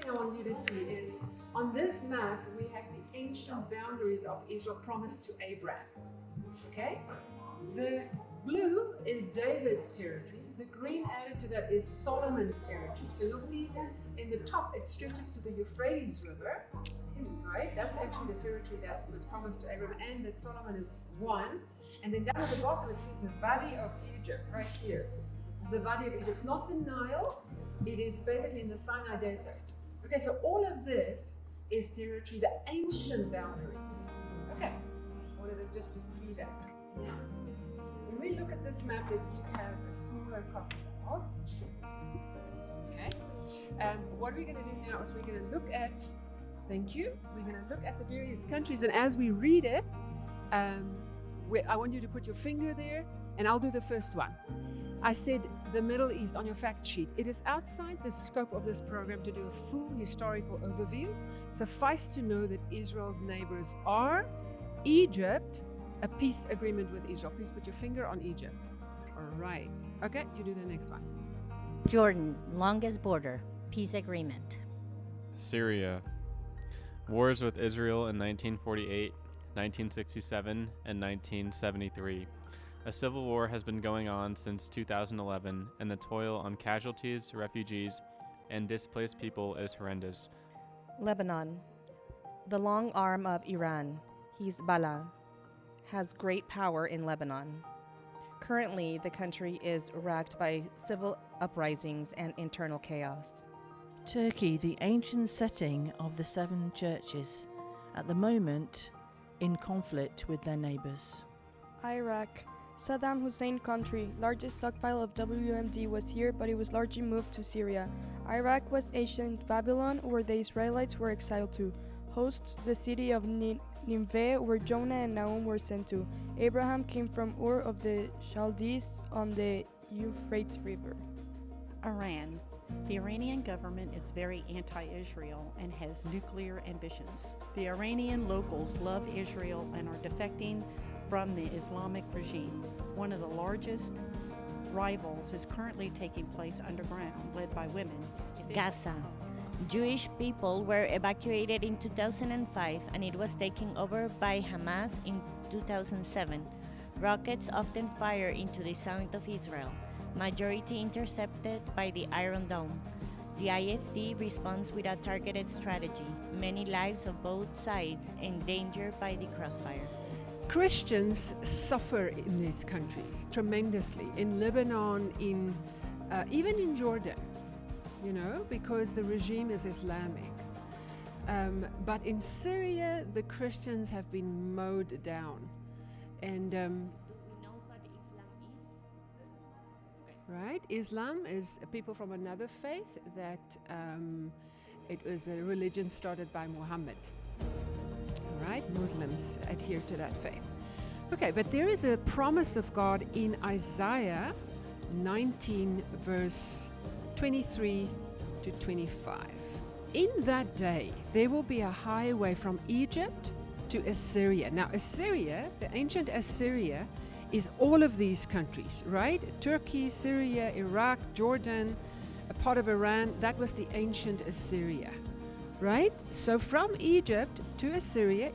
I want you to see is on this map we have the ancient boundaries of Israel promised to Abraham. Okay? The blue is David's territory. The green added to that is Solomon's territory. So you'll see in the top it stretches to the Euphrates River. Right? That's actually the territory that was promised to Abraham and that Solomon is one. And then down at the bottom it says the Valley of Egypt, right here. It's the Valley of Egypt. It's not the Nile, it is basically in the Sinai Desert. Okay, so all of this is territory, the ancient boundaries. Okay, I wanted us just to see that. Now, when we look at this map that you have a smaller copy of, okay, what we're going to do now is we're going to look at, thank you, we're going to look at the various countries, and as we read it, I want you to put your finger there, and I'll do the first one. I said the Middle East on your fact sheet. It is outside the scope of this program to do a full historical overview. Suffice to know that Israel's neighbors are Egypt, a peace agreement with Israel. Please put your finger on Egypt. All right. Okay, you do the next one. Jordan, longest border, peace agreement. Syria, wars with Israel in 1948, 1967, and 1973. A civil war has been going on since 2011, and the toll on casualties, refugees, and displaced people is horrendous. Lebanon, the long arm of Iran, Hezbollah, has great power in Lebanon. Currently, the country is racked by civil uprisings and internal chaos. Turkey, the ancient setting of the seven churches, at the moment in conflict with their neighbors. Iraq, Saddam Hussein country. Largest stockpile of WMD was here, but it was largely moved to Syria. Iraq was ancient Babylon, where the Israelites were exiled to. Hosts the city of Nineveh, where Jonah and Nahum were sent to. Abraham came from Ur of the Chaldees on the Euphrates River. Iran. The Iranian government is very anti-Israel and has nuclear ambitions. The Iranian locals love Israel and are defecting from the Islamic regime. One of the largest rivals is currently taking place underground, led by women. Gaza. Jewish people were evacuated in 2005 and it was taken over by Hamas in 2007. Rockets often fire into the south of Israel, majority intercepted by the Iron Dome. The IFD responds with a targeted strategy, many lives of both sides endangered by the crossfire. Christians suffer in these countries tremendously, in Lebanon, even in Jordan, because the regime is Islamic. But in Syria, the Christians have been mowed down. And Do we know what Islam is? right, Islam is people from another faith that it was a religion started by Muhammad. Right? Muslims adhere to that faith. Okay, but there is a promise of God in Isaiah 19, verse 23 to 25. In that day, there will be a highway from Egypt to Assyria. Now, Assyria, the ancient Assyria, is all of these countries, right? Turkey, Syria, Iraq, Jordan, a part of Iran. That was the ancient Assyria. Right? So from Egypt to Assyria,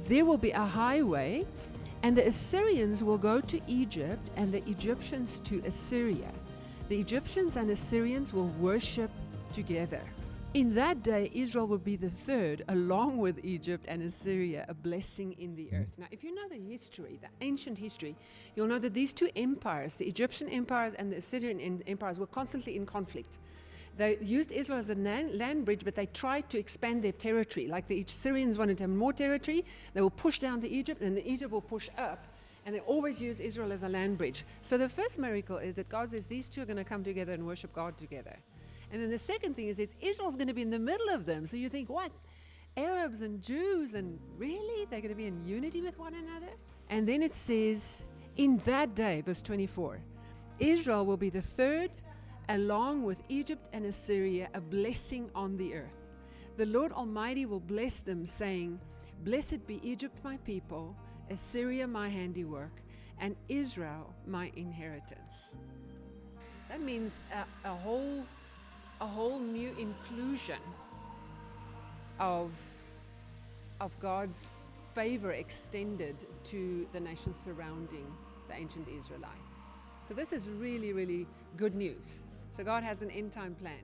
there will be a highway, and the Assyrians will go to Egypt and the Egyptians to Assyria. The Egyptians and Assyrians will worship together. In that day, Israel will be the third, along with Egypt and Assyria, a blessing in the earth. Now, if you know the history, the ancient history, you'll know that these two empires, the Egyptian empires and the Assyrian empires, were constantly in conflict. They used Israel as a land bridge, but they tried to expand their territory. Like the Syrians wanted to have more territory, they will push down to Egypt, and Egypt will push up. And they always use Israel as a land bridge. So the first miracle is that God says these two are going to come together and worship God together. And then the second thing is Israel's going to be in the middle of them. So you think, what? Arabs and Jews, and really? They're going to be in unity with one another? And then it says, in that day, verse 24, Israel will be the third, along with Egypt and Assyria, a blessing on the earth. The Lord Almighty will bless them, saying, Blessed be Egypt, my people, Assyria, my handiwork, and Israel, my inheritance. That means a whole a whole new inclusion of God's favor extended to the nations surrounding the ancient Israelites. So this is really, really good news. So God has an end time plan.